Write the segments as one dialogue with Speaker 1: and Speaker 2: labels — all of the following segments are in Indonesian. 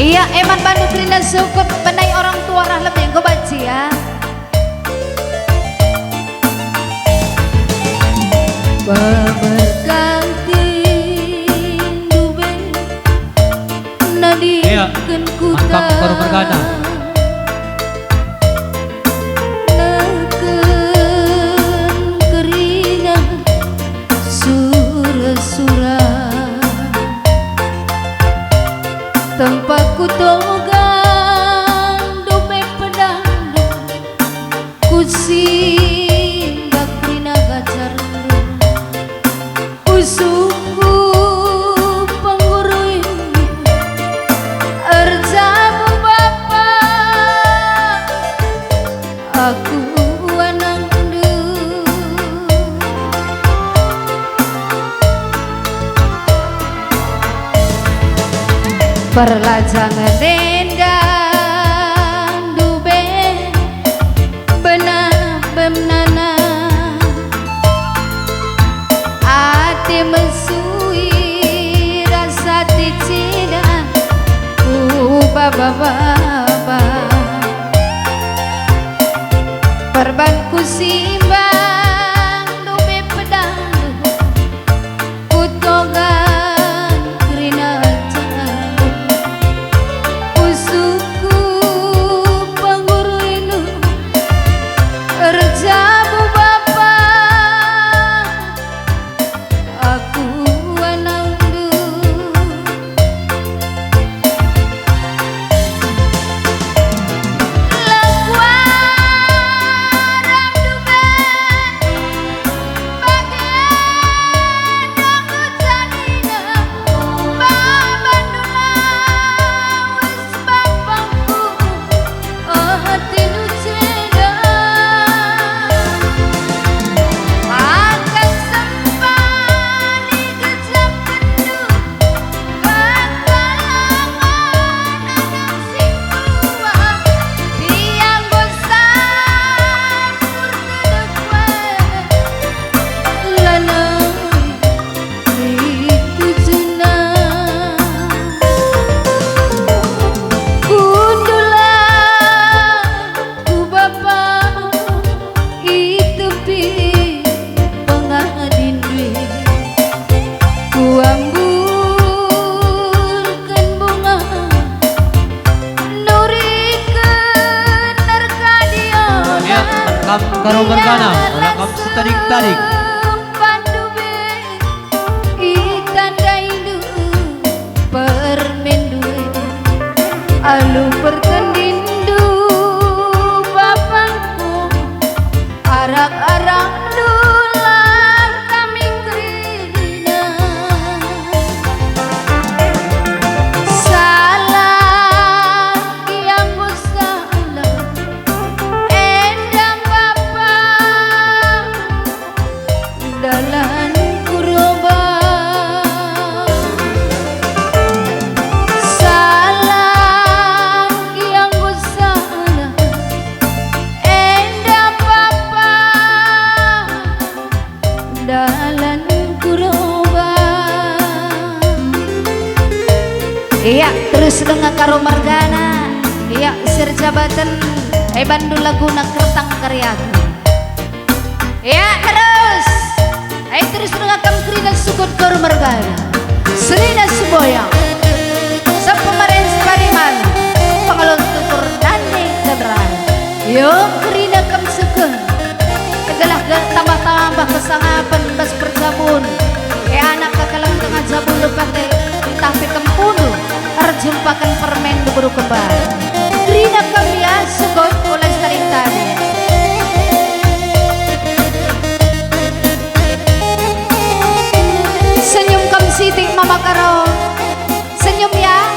Speaker 1: Iya, eman Bandung Rina Sukut benai orang tua rahlam yang gue baca ya. Berganti dube nadi
Speaker 2: kan kuta baru bergana
Speaker 1: neken kerina sura-sura tempat kutogan dube pedang kusing gakrina gacar usuku penggurui erjamu bapa aku anangdu perlajangan dendang dube benah bemnana ati mesui rasa ticina baba perbanku simbang dube pedang kutogan kerina candu usuku penguruinu erjabu bapa aku anangdu lakuarang dube bagian aku janina babandula wis bapangku hati nu cedang akan sempani kejam kendu kekalangan anak sing tua tiang bosan murtedek lanang itu jenang kundulan ku bapa itu pi pengadin duit ku amburkan bunga nurikeun nerkadiona
Speaker 2: ya kam karo bergana ulah kam setarik-tarik
Speaker 1: pandube itandaidu permen duit alu pertendindu bapangku arak-arak dulang kami kerina salah yang salah endang bapa dalan kuroba salah yang salah endang bapa dalan kuroba. Iya, terus dengan karo margana. Iya, sir jabatan Bandung Laguna Kertang Karyaku. Iya, terus dengan kam krina sukut karo margana. Selina Suboyang. Sapemarin Pariman. Pangalon tukur dani kadran. Yo krina kam sukun. Tegalah tambah-tambah kesangapan bas perjabun. Anak kakalang tengah jabun lepas tapi kempunu arjumpakan permen diburu kembar Rina Kamia sukot oleh tarik tadi senyum kam sitik mama karo senyum ya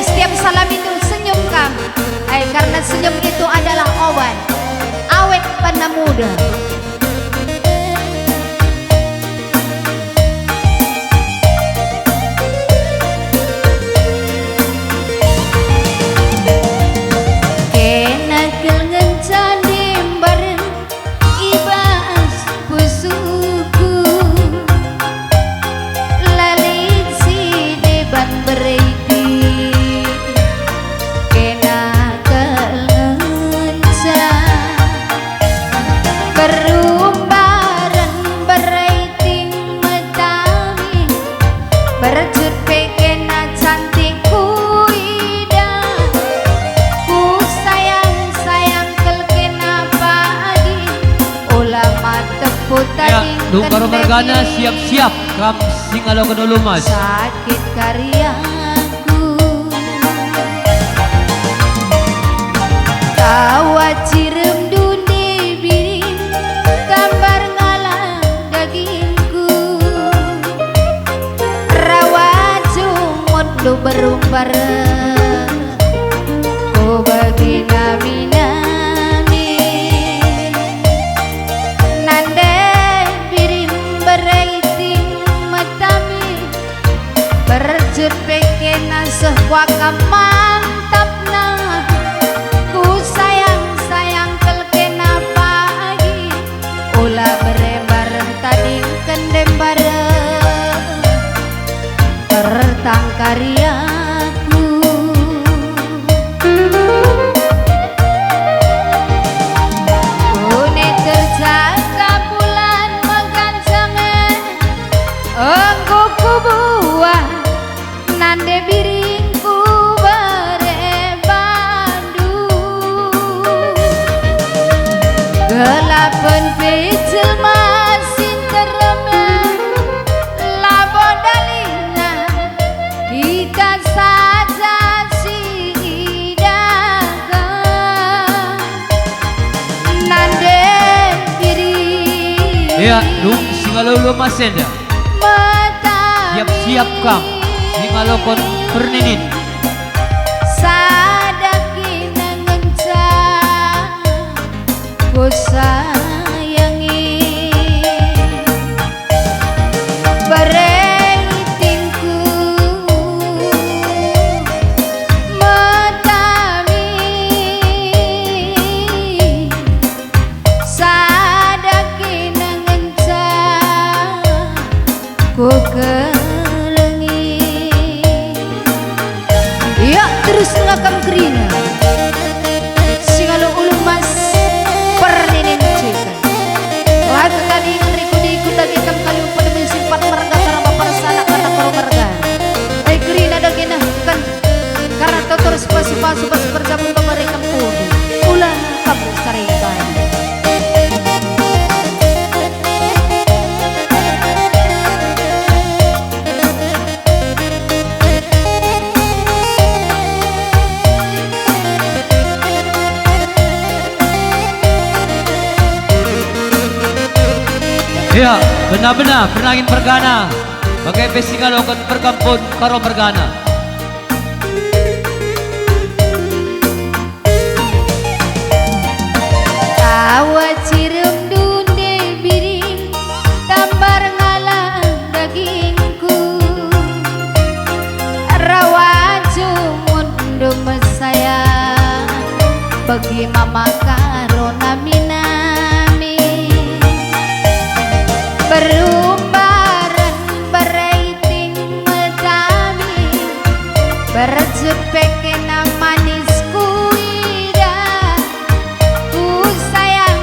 Speaker 1: setiap salam itu senyum kam karena senyum itu adalah obat awet pada muda. mateput
Speaker 2: Ya,
Speaker 1: tading
Speaker 2: Dung Karo Margana
Speaker 1: kendemi.
Speaker 2: siap-siap kam singalo kenulumas.
Speaker 1: Sakit karyaku tawa cirem dunia biring gambar ngalang dagingku rawa jumut lu berumbar ku bagi nami-nami nande biring bereiting matami berjut peke nasuh waka mantap na ku sayang kelkena pagi ulah berembar tading kendem bareng tertang karyaku une terjaga bulan mengganjangan engko kubuah nande biringku berebandu gelapan pecel masin teremen labo dalina kita saja si dagang nande biring
Speaker 2: Ya, Dung singalo lumasen ya. Siap-siap kam singalo kon perninin.
Speaker 1: sadaki nangencang ku sayangi bereitingku metami sadaki nangencang ku kelengi ya terus ngakam kerina singalo ulung mas perninin cikan lagu tadi ngeriku diikut lagi kam kayu pada simpat merga karena persana kata karo merga kerina dagena kan karena totor sepas berjabung pemerikan kudu ulah kamu sarikan
Speaker 2: Ya, benar-benar pernangin Mergana. Bagai pesingalo kon perkampun Karo Margana.
Speaker 1: tawa cirem dunia biring gambar ngalang dagingku rawa jumut dumes sayang bagi mama karo nami-nami berumbaran bereiting metami berjut peke manis kuida ku sayang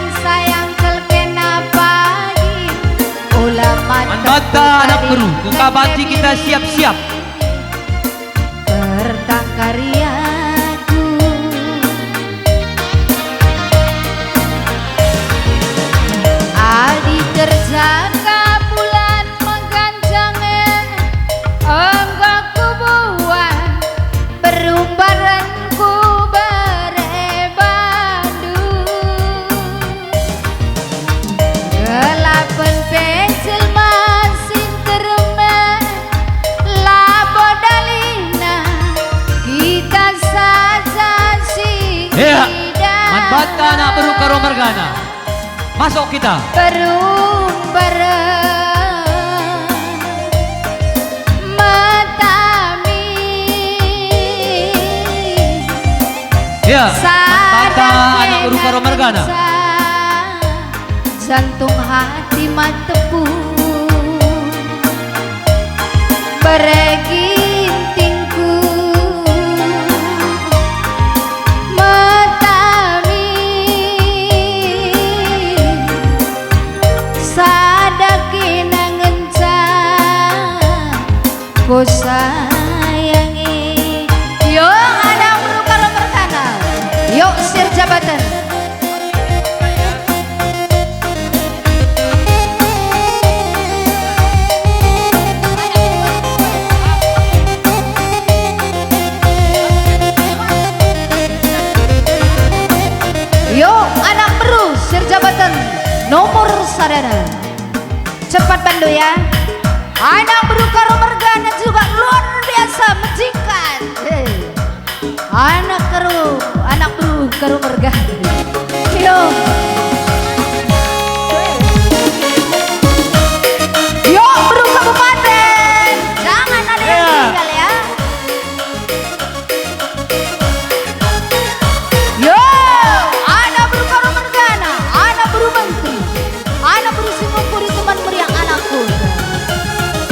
Speaker 1: kelkena pagi ulah
Speaker 2: Manbata anak beru, kekabanti kita siap-siap.
Speaker 1: tertang karyaku adi terjaga bulan mengganjangan enggak kubuah berumbaran ku berebandu gelapan pecel masin teremen labo dalina kita saja si
Speaker 2: Ya, Manbata anak beru Karo Margana. Masuk kita.
Speaker 1: berumbaran matami
Speaker 2: Ya, Manbata anak beru Karo Margana.
Speaker 1: jantung hati matepu beregintingku metami sadaki nangencang ku sayangi yo anak beru Karo Margana yuk sir jabatan nomor sadana. Cepat bantu ya. Anak Bru Karo Mergana juga luar biasa menjikan. Anak Bru Karo Mergana. Yo. Yo Bru Kabupaten, jangan ada yang tinggal ya. Yo, anak Bru Karo Mergana, anak Bru Menteri, anak Bru Singapura teman meriang anakku.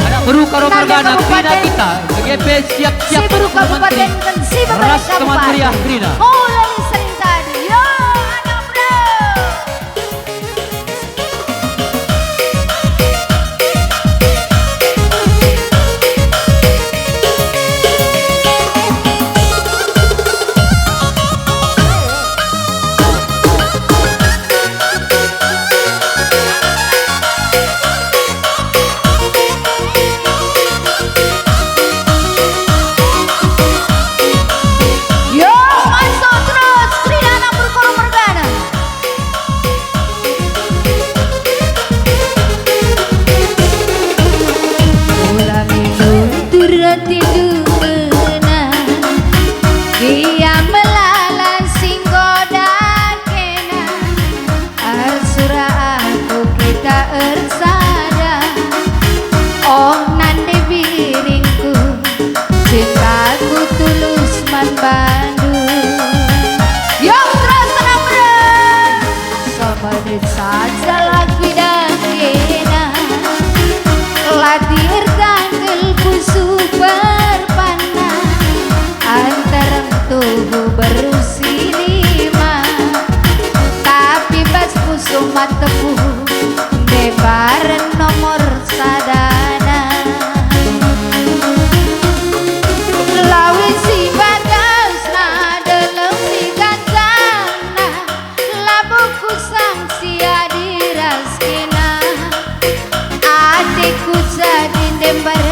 Speaker 2: Anak Bru Karo Mergana Grina kita, GGP siap-siap
Speaker 1: Si Bru Kabupaten dan si
Speaker 2: Ras
Speaker 1: Kabupaten.
Speaker 2: teman meriah Grina.
Speaker 1: Oh, lali sering tadi. Yo, anak Bru. Yo, masuk terus. Grina anak Bru Karo Mergana. Ulangi luntur tidurna, dia melala singgoda kena. Arsura aku kita ersada, oh nande biringku, cintaku tulus man Bandung. Yo terus tenang Bro, semenit saja lagi dan kena. Latih tanggalku super panah, antara tubuh berusi 5, tapi bas pusung matepu debaran nomor sadana. Lawi si bagasna dalam si gantana, labuku sang sia diraskena. Adikku jadi dembar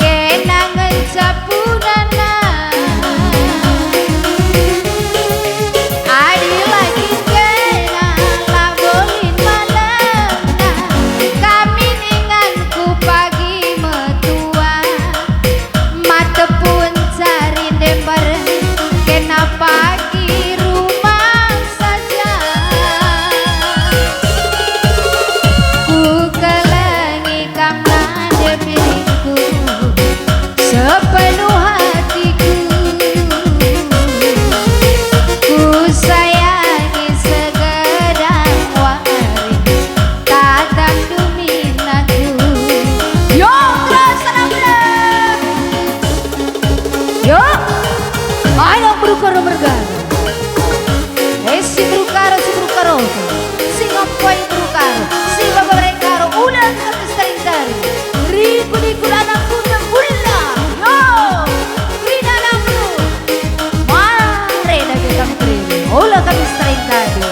Speaker 1: kenangan capunana. Adi lagi kena labolin malamna, kami ninganku pagi metua. Mata pun cari dembar kena pagi rumah saja. Ku kelangi kamnade piringku sepenuh hatiku. Ku sayangi segedang wari tatang duminaku. Yo terus tenang Bro. Yo, anak Bru Karo Mergana. Si Bru Karo, si ngapain Bru Karo, si Bapak Karo, udah kami sering dari. Riku anakku terbulla. Yo, Grina anak Bru. Mare lagi kami terima, udah kami sering tadi.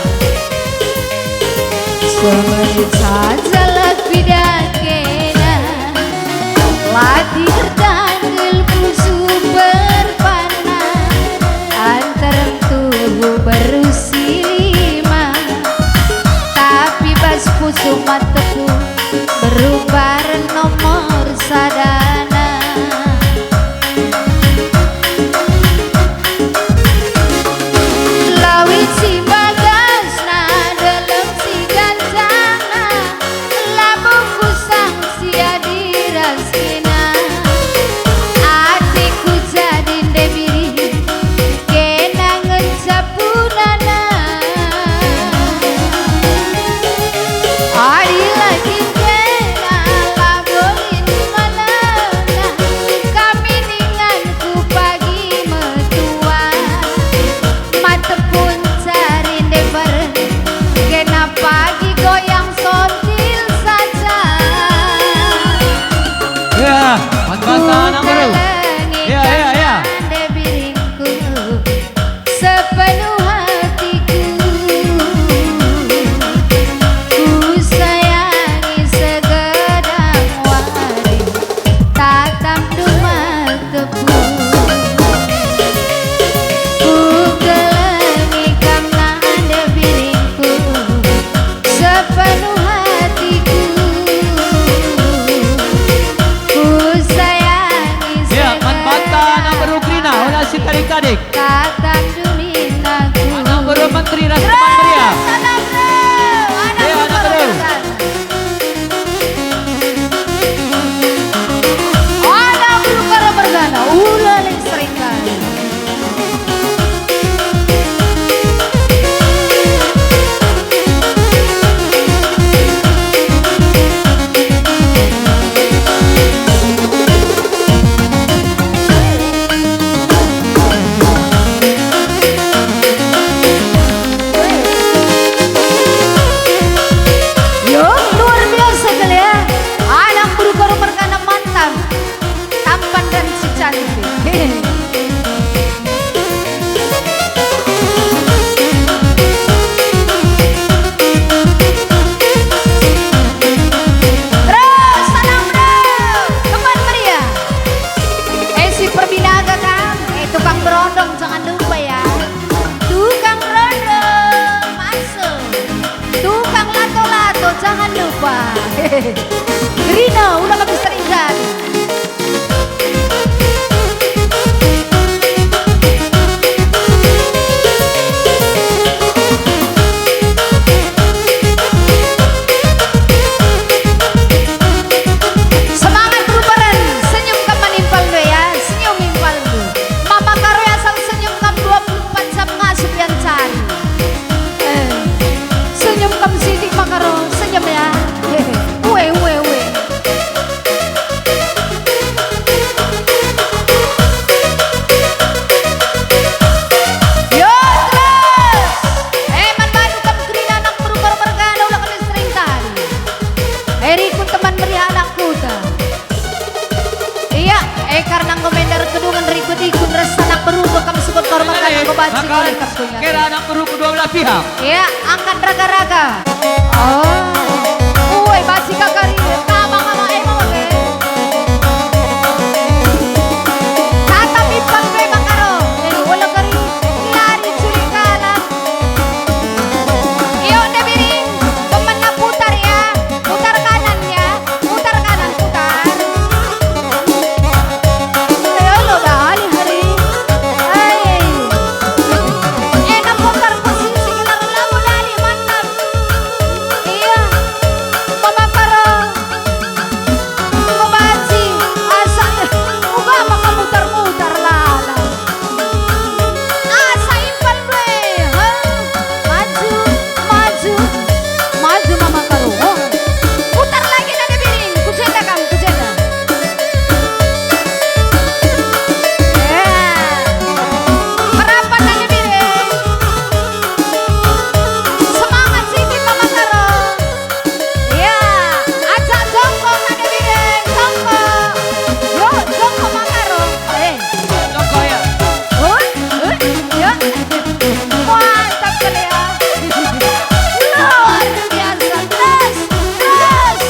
Speaker 1: Semenit saja lagi dan kena, latih tanggalku super panah, antara tubuh berusi 5, tapi bas pusung matepu berubah nomor sadana. Lawit si bagasna dalam si gantana, labuku sang sia diraskena. Adikku jadi debiri kenangan capunana. Adi lagi lupa. Grina, ulang kami sering jadi. Semangat berubaran, senyum kam manimpal lo ya, senyum impal lo. Mama karo yang sang senyum kam 24 jam ngasup yang cari. Senyum kam sidik makaro, senyum ya. Uwe. Yo terus, man baru kam Grina anak berubar mergana ulah kami sering tadi. Erikun teman meriah anakku ta. Iya, karena ngomendar kedungan rikut ikut rasa anak berubah kamu sebut korban karena kebaci oleh kartunya.
Speaker 2: Kira anak perlu kedua belah pihak.
Speaker 1: Iya, angkat raga-raga. Oh, basi kakari. Kama emang oke. Tatap ipang gue makaro. Wala kari lari curi kanan. Iyo Debiring, pemenang putar ya. Putar kanan ya. Putar kanan, putar. Ayo lo dah hari-hari. Enak putar posisi kelar lagu lari mantap. Iya. Mama karo. Ngobaci. Asal uga maka mutar-mutar lala. Asa impan gue. Maju mama karo. Putar lagi nade biring. Kujenda kamu, kujenda. Merapat nade biring. Semangat sikit mama karo. Iya, ajak jongkok nade biring. Jongkok. Yo, jongkok mama karo.
Speaker 2: Jongkok ya.
Speaker 1: Ya. Mantap kali ya. Luar biasa. Terus.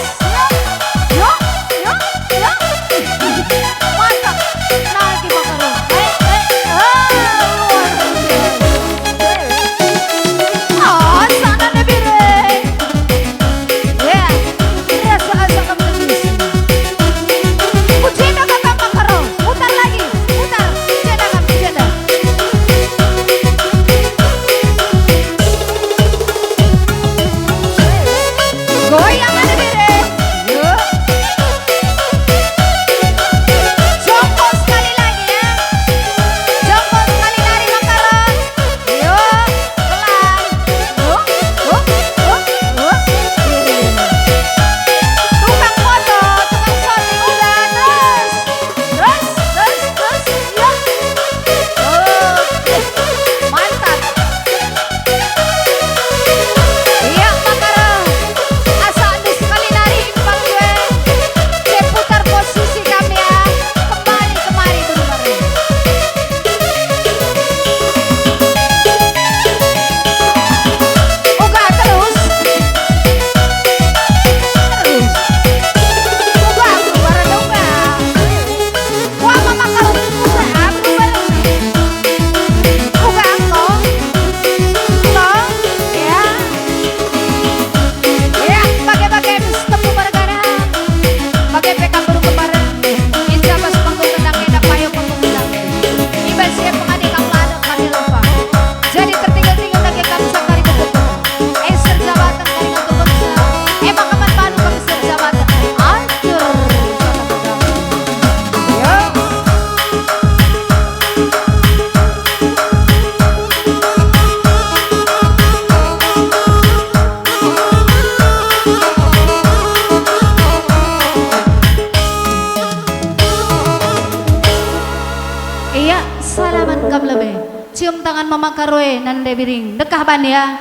Speaker 1: Yo. Mantap. Lagi makaro. Luar biasa. Sana deh biring. Ya. Rasa kamu bisa. Kujenda kakak makaro. Putar lagi. Putar. Kujenda kamu, kujenda. Goyang ada biring. Yuk. Jongkok sekali lagi ya. Jongkok sekali lari makaron. Yuk. Pelan. Tukang foto, tukang shooting udah. Terus. Yuk. Mantap. Iya makaron. Asal ada sekali lari impang gue. Saya putar posisi kami ya. Kembali kemari dulu baru. Uga terus. Uga keluaran uga. Wah mama kalau uga keluaran. Uga kok. Ya. Ya, pakai temu bergana. Pakai PK baru kemarin. Insya Allah sepanggung tentang enak payo pengundang. Iba siap pengadil kamu ada kali lupa. Jadi tertinggal-tinggal lagi kamu sakari betul. Serjabatan kali untuk bangsa. Emang kapan baru kamu serjabatan? Aduh. Yo. Iya, salaman kam lebih. Cium tangan mama karoe nande biring. Dekah ban ya.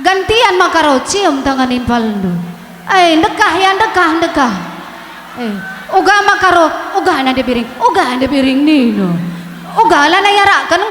Speaker 1: Gantian makaro cium tangan impaldu. Dekah ya, dekah. Uga makaro, uga nande biring. Uga nande biring nino. Uga lah na yara kan